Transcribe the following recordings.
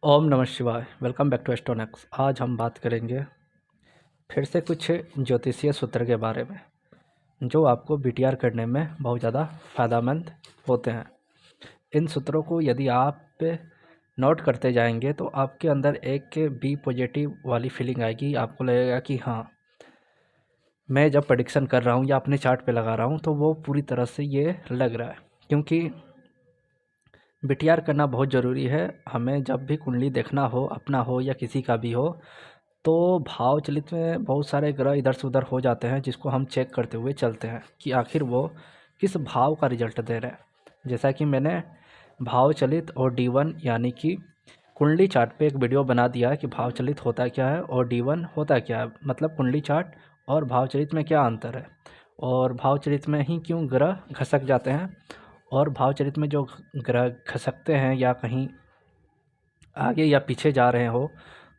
ओम नमः शिवाय। Welcome back to Astronox. आज हम बात करेंगे फिर से कुछ ज्योतिषीय सूत्र के बारे में जो आपको बीटीआर करने में बहुत ज़्यादा फ़ायदेमंद होते हैं। इन सूत्रों को यदि आप नोट करते जाएंगे तो आपके अंदर एक बी पॉजिटिव वाली फीलिंग आएगी। आपको लगेगा कि हाँ, मैं जब प्रेडिक्शन कर रहा हूँ या अपने चार्ट पे लगा रहा हूँ तो वो पूरी तरह से ये लग रहा है। क्योंकि बीटीआर करना बहुत ज़रूरी है। हमें जब भी कुंडली देखना हो, अपना हो या किसी का भी हो, तो भाव चलित में बहुत सारे ग्रह इधर से उधर हो जाते हैं जिसको हम चेक करते हुए चलते हैं कि आखिर वो किस भाव का रिजल्ट दे रहे हैं। जैसा कि मैंने भाव चलित और D1 यानी कि कुंडली चार्ट पे एक वीडियो बना दिया है कि भाव चलित होता क्या है और D1 होता क्या है, मतलब कुंडली चार्ट और भाव चलित में क्या अंतर है और भाव चलित में ही क्यों ग्रह खसक जाते हैं और भाव चलित में जो ग्रह खसकते हैं या कहीं आगे या पीछे जा रहे हो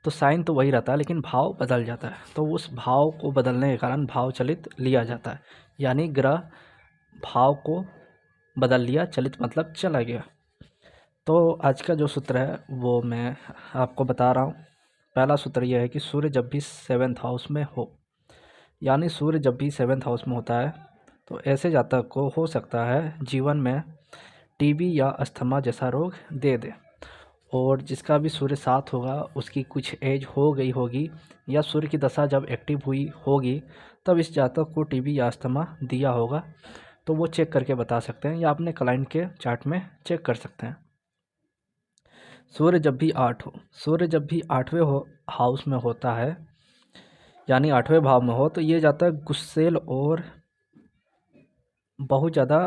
तो साइन तो वही रहता है लेकिन भाव बदल जाता है। तो उस भाव को बदलने के कारण भाव चलित लिया जाता है, यानी ग्रह भाव को बदल लिया, चलित मतलब चला गया। तो आज का जो सूत्र है वो मैं आपको बता रहा हूँ। पहला सूत्र यह है कि सूर्य जब भी 7th हाउस में हो, यानी सूर्य जब भी 7th हाउस में होता है तो ऐसे जातक को हो सकता है जीवन में टीबी या अस्थमा जैसा रोग दे दे। और जिसका भी सूर्य 7 होगा उसकी कुछ एज हो गई होगी या सूर्य की दशा जब एक्टिव हुई होगी तब इस जातक को टीबी या अस्थमा दिया होगा। तो वो चेक करके बता सकते हैं या अपने क्लाइंट के चार्ट में चेक कर सकते हैं। सूर्य जब भी 8 हो, सूर्य जब भी 8वें हाउस में होता है यानी 8वें भाव में हो तो ये जातक गुस्सेल और बहुत ज़्यादा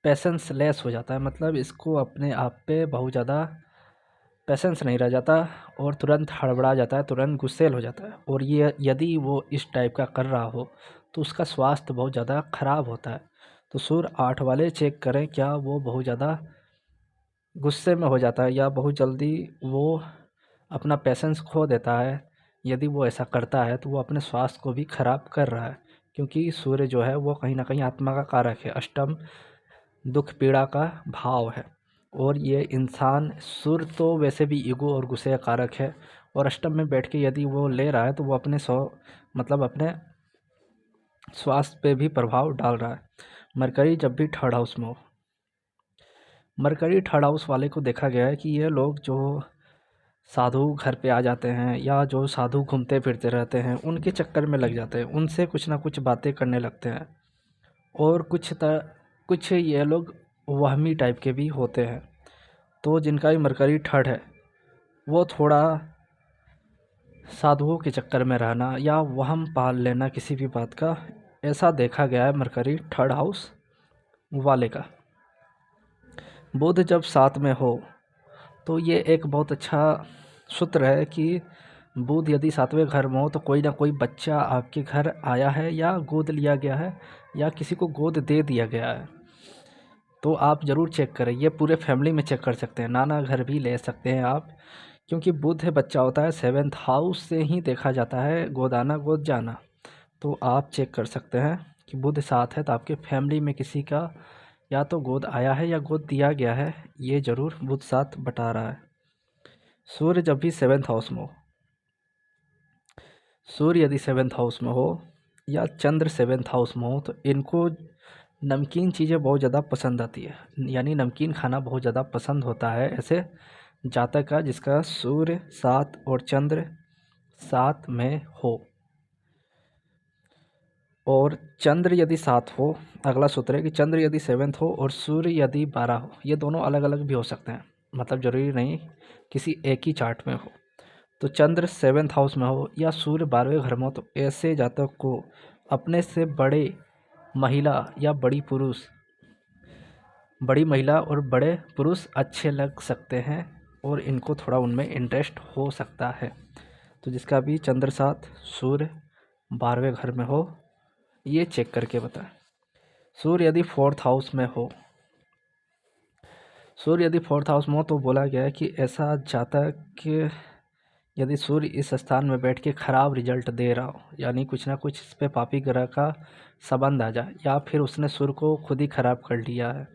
पेशेंस लेस हो जाता है। मतलब इसको अपने आप पे बहुत ज़्यादा पेशेंस नहीं रह जाता और तुरंत हड़बड़ा जाता है, तुरंत गुस्सेल हो जाता है। और ये यदि वो इस टाइप का कर रहा हो तो उसका स्वास्थ्य बहुत ज़्यादा ख़राब होता है। तो सूर्य 8 वाले चेक करें क्या वो बहुत ज़्यादा गुस्से में हो जाता है या बहुत जल्दी वो अपना पेशेंस खो देता है। यदि वो ऐसा करता है तो वो अपने स्वास्थ्य को भी खराब कर रहा है, क्योंकि सूर्य जो है वो कहीं ना कहीं आत्मा का कारक है, अष्टम दुख पीड़ा का भाव है। और ये इंसान सूर्य तो वैसे भी ईगो और गुस्से का कारक है और अष्टम में बैठ के यदि वो ले रहा है तो वो अपने मतलब अपने स्वास्थ्य पे भी प्रभाव डाल रहा है। मरकरी जब भी 3rd हाउस में हो, मरकरी 3rd हाउस वाले को देखा गया है कि ये लोग जो साधु घर पे आ जाते हैं या जो साधु घूमते फिरते रहते हैं उनके चक्कर में लग जाते हैं, उनसे कुछ ना कुछ बातें करने लगते हैं। और कुछ ये लोग वहमी टाइप के भी होते हैं। तो जिनका भी मरकरी 3rd है वो थोड़ा साधुओं के चक्कर में रहना या वहम पाल लेना किसी भी बात का, ऐसा देखा गया है मरकरी 3rd हाउस वाले का। बुध जब 7 में हो तो ये एक बहुत अच्छा सूत्र है कि बुध यदि 7वें घर में हो तो कोई ना कोई बच्चा आपके घर आया है या गोद लिया गया है या किसी को गोद दे दिया गया है। तो आप ज़रूर चेक करें, ये पूरे फैमिली में चेक कर सकते हैं, नाना घर भी ले सकते हैं आप, क्योंकि बुध है बच्चा होता है, 7th हाउस से ही देखा जाता है गोद आना गोद जाना। तो आप चेक कर सकते हैं कि बुध 7 है तो आपके फैमिली में किसी का या तो गोद आया है या गोद दिया गया है, ये ज़रूर बुध 7 बता रहा है। सूर्य जब भी 7th हाउस में हो, सूर्य यदि 7th हाउस में हो या चंद्र 7th हाउस में हो तो इनको नमकीन चीज़ें बहुत ज़्यादा पसंद आती है, यानी नमकीन खाना बहुत ज़्यादा पसंद होता है ऐसे जातक का जिसका सूर्य 7 और चंद्र 7 में हो। और चंद्र यदि 7 हो, अगला सूत्र है कि चंद्र यदि 7th हो और सूर्य यदि 12 हो, ये दोनों अलग अलग भी हो सकते हैं, मतलब ज़रूरी नहीं किसी एक ही चार्ट में हो। तो चंद्र 7th हाउस में हो या सूर्य 12वें घर में हो तो ऐसे जातक को अपने से बड़े महिला या बड़ी महिला और बड़े पुरुष अच्छे लग सकते हैं और इनको थोड़ा उनमें इंटरेस्ट हो सकता है। तो जिसका भी चंद्र 7 सूर्य 12वें घर में हो ये चेक करके बताएं। सूर्य यदि 4th हाउस में हो, सूर्य यदि 4th हाउस में हो तो बोला गया है कि ऐसा जातक यदि सूर्य इस स्थान में बैठ के खराब रिजल्ट दे रहा हो, यानी कुछ ना कुछ इस पे पापी ग्रह का संबंध आ जाए या फिर उसने सूर्य को खुद ही खराब कर लिया है,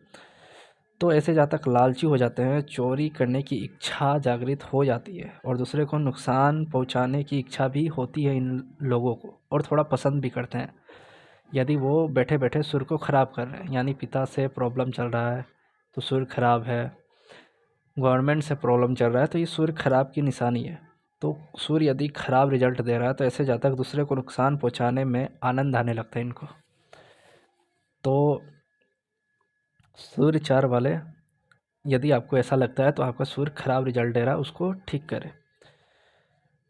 तो ऐसे जहाँ तक लालची हो जाते हैं, चोरी करने की इच्छा जागृत हो जाती है और दूसरे को नुकसान पहुंचाने की इच्छा भी होती है इन लोगों को, और थोड़ा पसंद भी करते हैं। यदि वो बैठे बैठे सुर को ख़राब कर रहे हैं, यानी पिता से प्रॉब्लम चल रहा है तो सुर खराब है, गवर्नमेंट से प्रॉब्लम चल रहा है तो ये सुर खराब की निशानी है। तो सुर यदि खराब रिजल्ट दे रहा है तो ऐसे जातक दूसरे को नुकसान पहुंचाने में आनंद आने लगता है इनको। तो सूर्य 4 वाले, यदि आपको ऐसा लगता है तो आपका सूर्य खराब रिजल्ट दे रहा है, उसको ठीक करें।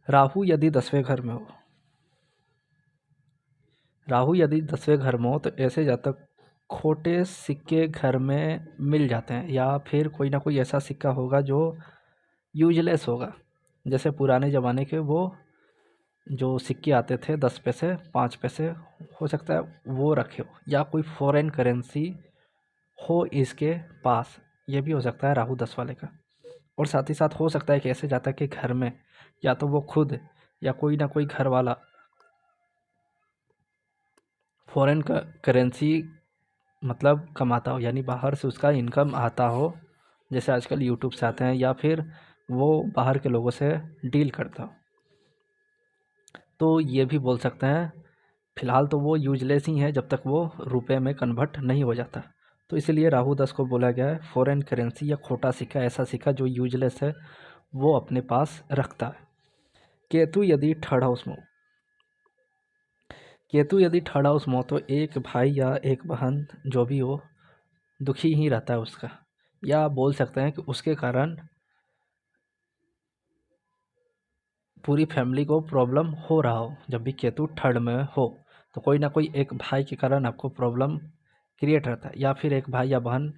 राहु यदि 10वें घर में हो, राहु यदि 10वें घर में हो तो ऐसे जातक खोटे सिक्के घर में मिल जाते हैं, या फिर कोई ना कोई ऐसा सिक्का होगा जो यूजलेस होगा। जैसे पुराने ज़माने के वो जो सिक्के आते थे 10 पैसे 5 पैसे, हो सकता है वो रखे हो, या कोई फॉरेन करेंसी हो इसके पास, ये भी हो सकता है राहु 10 वाले का। और साथ ही साथ हो सकता है कि ऐसे जाता कि घर में या तो वो खुद या कोई ना कोई घर वाला फॉरेन का करेंसी मतलब कमाता हो, यानी बाहर से उसका इनकम आता हो, जैसे आजकल यूट्यूब से आते हैं, या फिर वो बाहर के लोगों से डील करता हो, तो ये भी बोल सकते हैं। फ़िलहाल तो वो यूजलेस ही है जब तक वो रुपए में कन्वर्ट नहीं हो जाता। तो इसीलिए राहु 10 को बोला गया है फॉरेन करेंसी या खोटा सिक्का, ऐसा सिक्का जो यूजलेस है वो अपने पास रखता है। केतु यदि थर्ड हाउस में हो, केतु यदि थर्ड हाउस में हो तो एक भाई या एक बहन जो भी हो दुखी ही रहता है उसका, या बोल सकते हैं कि उसके कारण पूरी फैमिली को प्रॉब्लम हो रहा हो। जब भी केतु थर्ड में हो तो कोई ना कोई एक भाई के कारण आपको प्रॉब्लम क्रिएट रहता है, या फिर एक भाई या बहन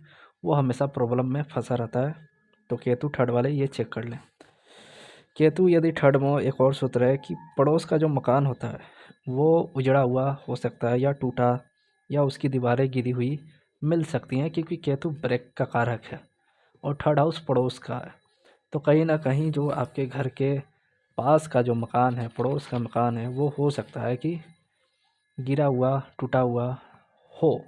वो हमेशा प्रॉब्लम में फंसा रहता है। तो केतु थर्ड वाले ये चेक कर लें। केतु यदि थर्ड में हो, एक और सूत्र है कि पड़ोस का जो मकान होता है वो उजड़ा हुआ हो सकता है, या टूटा, या उसकी दीवारें गिरी हुई मिल सकती हैं, क्योंकि केतु ब्रेक का कारक है और थर्ड हाउस पड़ोस का है। तो कहीं ना कहीं जो आपके घर के पास का जो मकान है, पड़ोस का मकान है, वो हो सकता है कि गिरा हुआ टूटा हुआ हो।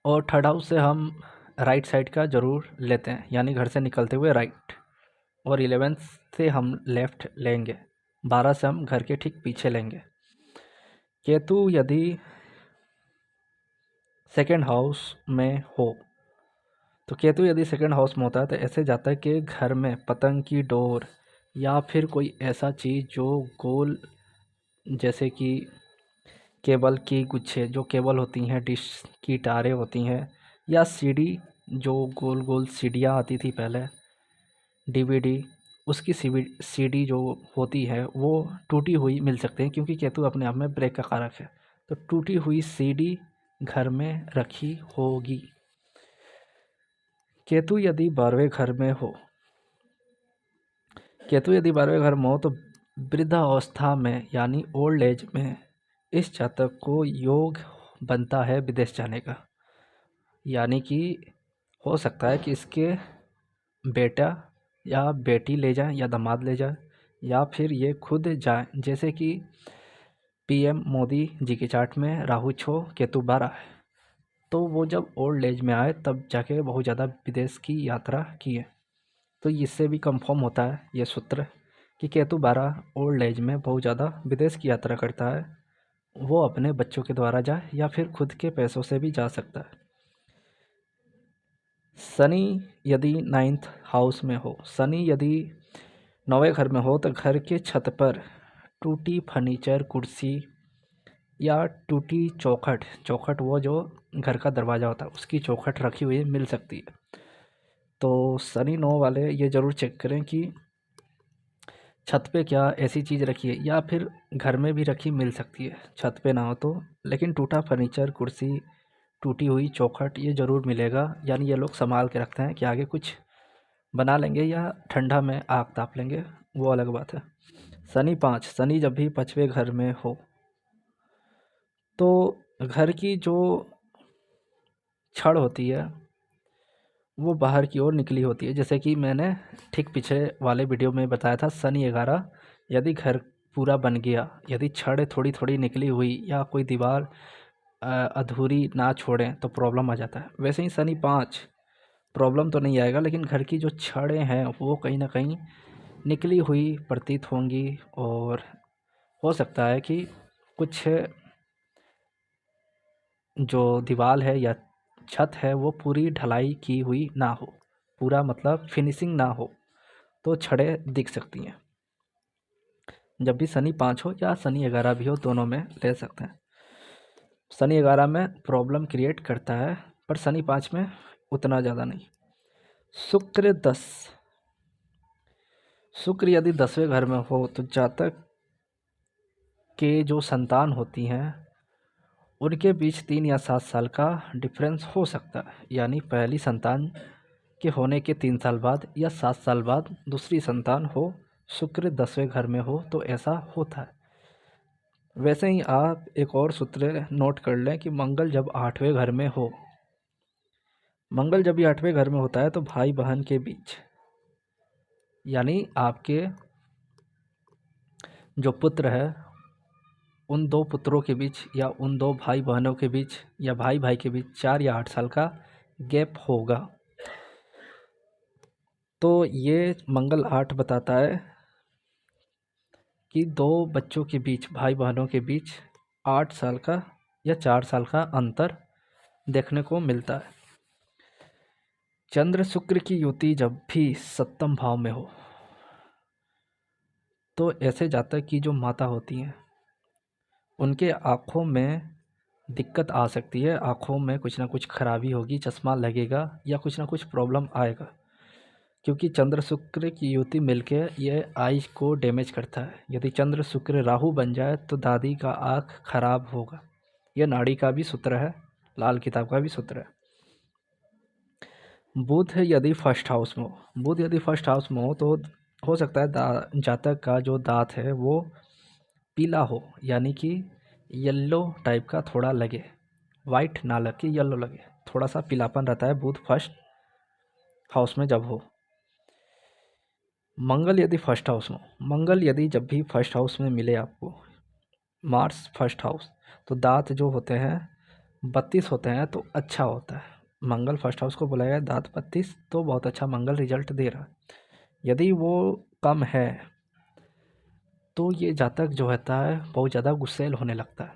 और थर्ड हाउस से हम राइट साइड का ज़रूर लेते हैं, यानी घर से निकलते हुए राइट, और 11th से हम लेफ़्ट लेंगे, 12 से हम घर के ठीक पीछे लेंगे। केतु यदि सेकेंड हाउस में हो, तो केतु यदि सेकेंड हाउस में होता है तो ऐसे जाता है कि घर में पतंग की डोर या फिर कोई ऐसा चीज़ जो गोल, जैसे कि केबल की गुच्छे, जो केबल होती हैं, डिश की तारें होती हैं, या सीडी, जो गोल गोल सीडियाँ आती थी पहले, डीवीडी, उसकी सीडी जो होती है वो टूटी हुई मिल सकती है, क्योंकि केतु अपने आप में ब्रेक का कारक है। तो टूटी हुई सीडी घर में रखी होगी। केतु यदि 12वें घर में हो, केतु यदि 12वें घर में हो तो वृद्धावस्था में यानी ओल्ड एज में इस जातक को योग बनता है विदेश जाने का। यानी कि हो सकता है कि इसके बेटा या बेटी ले जाए या दामाद ले जाए, या फिर ये खुद जाए। जैसे कि पीएम मोदी जी के चार्ट में राहु 6 केतु 12 है, तो वो जब ओल्ड एज में आए तब जाके बहुत ज़्यादा विदेश की यात्रा किए। तो इससे भी कंफर्म होता है ये सूत्र कि केतु 12 ओल्ड एज में बहुत ज़्यादा विदेश की यात्रा करता है। वो अपने बच्चों के द्वारा जाए या फिर खुद के पैसों से भी जा सकता है। शनि यदि 9th हाउस में हो, शनि यदि 9वें घर में हो तो घर के छत पर टूटी फर्नीचर, कुर्सी, या टूटी चौखट, चौखट वो जो घर का दरवाज़ा होता है उसकी चौखट रखी हुई मिल सकती है। तो शनि 9 वाले ये ज़रूर चेक करें कि छत पे क्या ऐसी चीज़ रखी है, या फिर घर में भी रखी मिल सकती है, छत पे ना हो तो। लेकिन टूटा फर्नीचर, कुर्सी, टूटी हुई चौखट ये ज़रूर मिलेगा, यानी ये लोग संभाल के रखते हैं कि आगे कुछ बना लेंगे या ठंडा में आग ताप लेंगे, वो अलग बात है। शनि 5, शनि जब भी 5वें घर में हो तो घर की जो छड़ होती है वो बाहर की ओर निकली होती है। जैसे कि मैंने ठीक पीछे वाले वीडियो में बताया था, शनि 11 यदि घर पूरा बन गया, यदि छड़ थोड़ी थोड़ी निकली हुई या कोई दीवार अधूरी ना छोड़ें तो प्रॉब्लम आ जाता है। वैसे ही शनि 5 प्रॉब्लम तो नहीं आएगा, लेकिन घर की जो छड़ें हैं वो कहीं न कहीं निकली हुई प्रतीत होंगी, और हो सकता है कि कुछ जो दीवार है या छत है वो पूरी ढलाई की हुई ना हो, पूरा मतलब फिनिशिंग ना हो, तो छड़ें दिख सकती हैं। जब भी शनि 5 हो या शनि 11 भी हो, दोनों में ले सकते हैं। शनि 11 में प्रॉब्लम क्रिएट करता है, पर शनि 5 में उतना ज़्यादा नहीं। शुक्र 10, शुक्र यदि 10वें घर में हो तो जातक के जो संतान होती हैं उनके बीच 3 या 7 साल का डिफरेंस हो सकता है। यानी पहली संतान के होने के 3 साल बाद या 7 साल बाद दूसरी संतान हो, शुक्र 10वें घर में हो तो ऐसा होता है। वैसे ही आप एक और सूत्र नोट कर लें कि मंगल जब 8वें घर में हो, मंगल जब भी 8वें घर में होता है तो भाई बहन के बीच, यानी आपके जो पुत्र है उन दो पुत्रों के बीच या उन दो भाई बहनों के बीच या भाई भाई के बीच 4 या 8 साल का गैप होगा। तो ये मंगल 8 बताता है कि दो बच्चों के बीच, भाई बहनों के बीच 8 साल का या 4 साल का अंतर देखने को मिलता है। चंद्र शुक्र की युति जब भी 7वें भाव में हो तो ऐसे जातक की जो माता होती हैं उनके आँखों में दिक्कत आ सकती है, आँखों में कुछ ना कुछ खराबी होगी, चश्मा लगेगा या कुछ ना कुछ प्रॉब्लम आएगा, क्योंकि चंद्र शुक्र की युति मिलके ये आइज को डैमेज करता है। यदि चंद्र शुक्र राहु बन जाए तो दादी का आँख खराब होगा। यह नाड़ी का भी सूत्र है, लाल किताब का भी सूत्र है। बुध यदि फर्स्ट हाउस में हो, बुध यदि फर्स्ट हाउस में हो तो हो सकता है जातक का जो दांत है वो पीला हो, यानी कि येलो टाइप का थोड़ा लगे, वाइट ना लगे, येलो लगे, थोड़ा सा पीलापन रहता है बुध फर्स्ट हाउस में जब हो। मंगल यदि फर्स्ट हाउस में हो, मंगल यदि जब भी फर्स्ट हाउस में मिले आपको, मार्स फर्स्ट हाउस, तो दांत जो होते हैं 32 होते हैं तो अच्छा होता है। मंगल फर्स्ट हाउस को बोला गया दांत 32 तो बहुत अच्छा मंगल रिजल्ट दे रहा है। यदि वो कम है तो ये जातक जो होता है बहुत ज़्यादा गुस्सैल होने लगता है।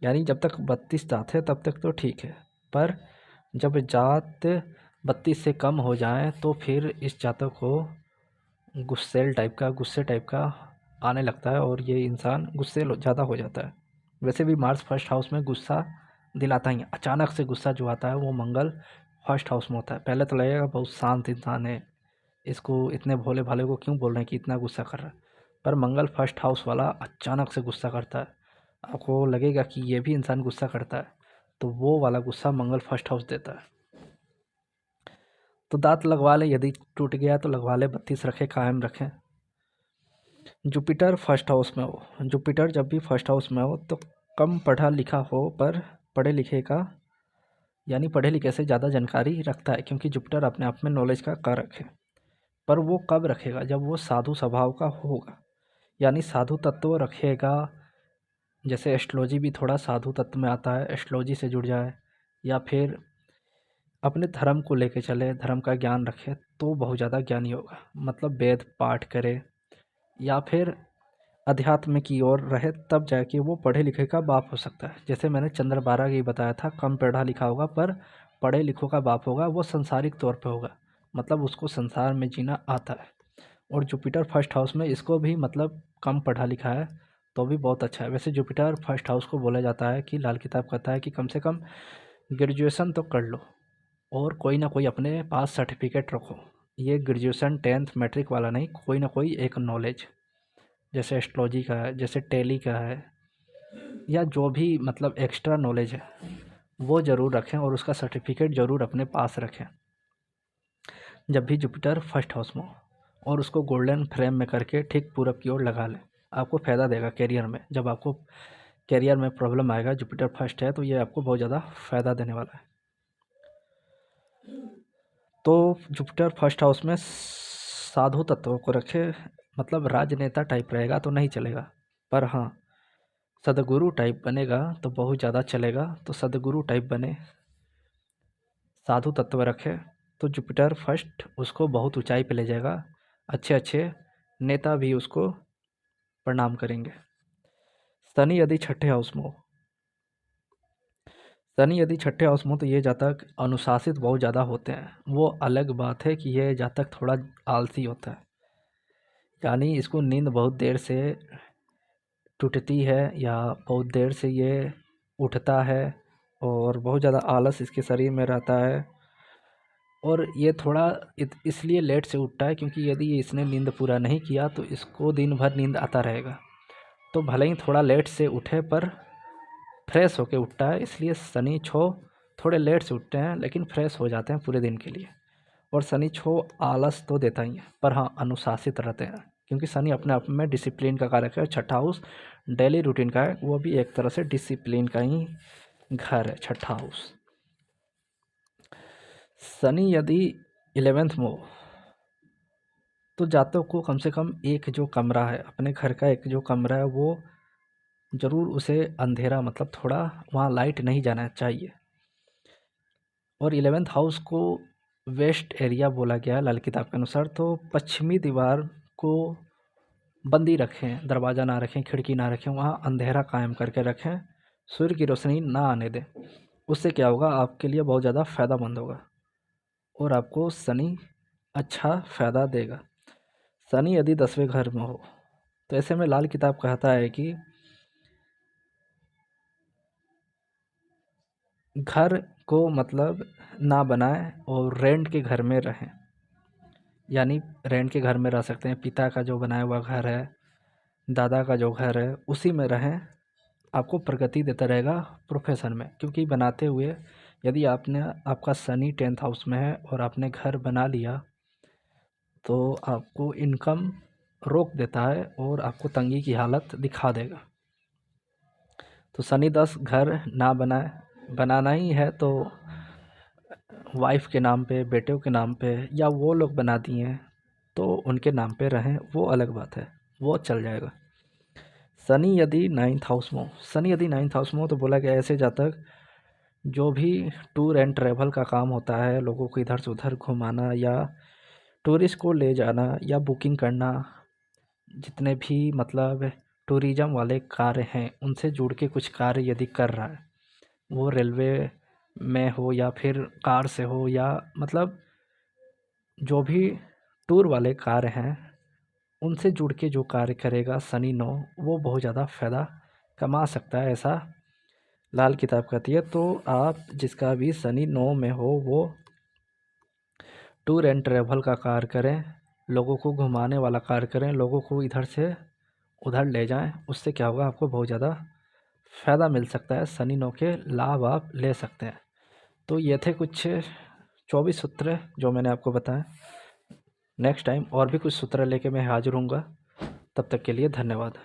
यानी जब तक 32 दांत है तब तक तो ठीक है, पर जब जात 32 से कम हो जाए तो फिर इस जातक को गुस्से टाइप का आने लगता है और ये इंसान गुस्सैल ज़्यादा हो जाता है। वैसे भी मार्स फर्स्ट हाउस में गुस्सा दिलाता ही है। अचानक से गुस्सा जो आता है वो मंगल फर्स्ट हाउस में होता है। पहले तो लगेगा बहुत शांत इंसान है, इसको इतने भोले भाले को क्यों बोल रहे हैं कि इतना गुस्सा कर रहा है, पर मंगल फर्स्ट हाउस वाला अचानक से गुस्सा करता है। आपको लगेगा कि ये भी इंसान गुस्सा करता है, तो वो वाला गुस्सा मंगल फर्स्ट हाउस देता है। तो दांत लगवा लें, यदि टूट गया तो लगवा लें, 32 रखें, कायम रखें। जुपिटर फर्स्ट हाउस में हो, जुपिटर जब भी फर्स्ट हाउस में हो तो कम पढ़ा लिखा हो पर पढ़े लिखे का, यानी पढ़े लिखे से ज़्यादा जानकारी रखता है, क्योंकि जुपिटर अपने आप में नॉलेज का कारक है। पर वो कब रखेगा, जब वो साधु स्वभाव का होगा, यानी साधु तत्व रखेगा। जैसे एस्ट्रोलॉजी भी थोड़ा साधु तत्व में आता है, एस्ट्रोलॉजी से जुड़ जाए या फिर अपने धर्म को लेके चले, धर्म का ज्ञान रखे तो बहुत ज़्यादा ज्ञानी होगा। मतलब वेद पाठ करे या फिर अध्यात्म की ओर रहे, तब जाके वो पढ़े लिखे का बाप हो सकता है। जैसे मैंने चंद्र 12 की बताया था, कम पढ़ा लिखा होगा पर पढ़े लिखों का बाप होगा, वो संसारिक तौर पे होगा, मतलब उसको संसार में जीना आता है। और जुपिटर फर्स्ट हाउस में इसको भी मतलब कम पढ़ा लिखा है तो भी बहुत अच्छा है। वैसे जुपिटर फर्स्ट हाउस को बोला जाता है कि लाल किताब कहता है कि कम से कम ग्रेजुएशन तो कर लो और कोई ना कोई अपने पास सर्टिफिकेट रखो। ये ग्रेजुएशन 10th मैट्रिक वाला नहीं, कोई ना कोई एक नॉलेज, जैसे एस्ट्रोलॉजी का है, जैसे टैली का है, या जो भी मतलब एक्स्ट्रा नॉलेज है वो ज़रूर रखें और उसका सर्टिफिकेट ज़रूर अपने पास रखें जब भी जुपिटर फर्स्ट हाउस में हो। और उसको गोल्डन फ्रेम में करके ठीक पूरब की ओर लगा लें, आपको फ़ायदा देगा करियर में। जब आपको करियर में प्रॉब्लम आएगा, जुपिटर फर्स्ट है तो ये आपको बहुत ज़्यादा फ़ायदा देने वाला है। तो जुपिटर फर्स्ट हाउस में साधु तत्वों को रखे, मतलब राजनेता टाइप रहेगा तो नहीं चलेगा, पर हाँ सद्गुरु टाइप बनेगा तो बहुत ज़्यादा चलेगा, तो सद्गुरु टाइप बने, साधु तत्व रखे, तो जुपिटर फर्स्ट उसको बहुत ऊंचाई पे ले जाएगा, अच्छे अच्छे नेता भी उसको प्रणाम करेंगे। शनि यदि छठे हाउस में हो, शनि यदि छठे हाउस में हो तो ये जातक अनुशासित बहुत ज़्यादा होते हैं। वो अलग बात है कि ये जातक थोड़ा आलसी होता है, यानी इसको नींद बहुत देर से टूटती है या बहुत देर से ये उठता है और बहुत ज़्यादा आलस इसके शरीर में रहता है। और ये थोड़ा इसलिए लेट से उठता है क्योंकि यदि इसने नींद पूरा नहीं किया तो इसको दिन भर नींद आता रहेगा। तो भले ही थोड़ा लेट से उठे पर फ्रेश होके उठता है, इसलिए शनि छो थोड़े लेट से उठते हैं लेकिन फ्रेश हो जाते हैं पूरे दिन के लिए। और शनि छो आलस तो देता ही है पर हाँ अनुशासित रहते हैं, क्योंकि शनि अपने आप में डिसिप्लिन का कारक है। छठा हाउस डेली रूटीन का है, वो भी एक तरह से डिसिप्लिन का ही घर है छठा हाउस। शनि यदि 11th में हो तो जातक को कम से कम एक जो कमरा है अपने घर का, एक जो कमरा है वो ज़रूर उसे अंधेरा मतलब थोड़ा वहाँ लाइट नहीं जाना चाहिए। और 11th हाउस को वेस्ट एरिया बोला गया है लाल किताब के अनुसार, तो पश्चिमी दीवार को बंदी रखें, दरवाज़ा ना रखें, खिड़की ना रखें, वहाँ अंधेरा कायम करके रखें, सूर्य की रोशनी ना आने दें। उससे क्या होगा, आपके लिए बहुत ज़्यादा फ़ायदामंद होगा और आपको शनि अच्छा फ़ायदा देगा। शनि यदि 10वें घर में हो तो ऐसे में लाल किताब कहता है कि घर को मतलब ना बनाएं और रेंट के घर में रहें, यानी रेंट के घर में रह सकते हैं, पिता का जो बनाया हुआ घर है, दादा का जो घर है उसी में रहें, आपको प्रगति देता रहेगा प्रोफेशन में। क्योंकि बनाते हुए यदि आपने आपका शनि 10th हाउस में है और आपने घर बना लिया तो आपको इनकम रोक देता है और आपको तंगी की हालत दिखा देगा। तो शनि 10 घर ना बनाए, बनाना ही है तो वाइफ के नाम पे, बेटों के नाम पे, या वो लोग बना दिए हैं तो उनके नाम पे रहें, वो अलग बात है, वो चल जाएगा। शनि यदि 9th हाउस में हो, शनि यदि 9th हाउस में हो तो बोला गया ऐसे जातक जो भी टूर एंड ट्रैवल का काम होता है, लोगों को इधर से उधर घुमाना या टूरिस्ट को ले जाना या बुकिंग करना, जितने भी मतलब टूरिज़्म वाले कार्य हैं उनसे जुड़ के कुछ कार्य यदि कर रहा है, वो रेलवे में हो या फिर कार से हो, या मतलब जो भी टूर वाले कार्य हैं उनसे जुड़ के जो कार्य करेगा शनि 9, वो बहुत ज़्यादा फ़ायदा कमा सकता है, ऐसा लाल किताब कहती है। तो आप जिसका भी शनि 9 में हो वो टूर एंड ट्रैवल का कार्य करें, लोगों को घुमाने वाला कार्य करें, लोगों को इधर से उधर ले जाएं। उससे क्या होगा, आपको बहुत ज़्यादा फ़ायदा मिल सकता है, शनि 9 के लाभ आप ले सकते हैं। तो ये थे कुछ 24 सूत्र जो मैंने आपको बताया। नेक्स्ट टाइम और भी कुछ सूत्र लेके मैं हाजिर हूँगा, तब तक के लिए धन्यवाद।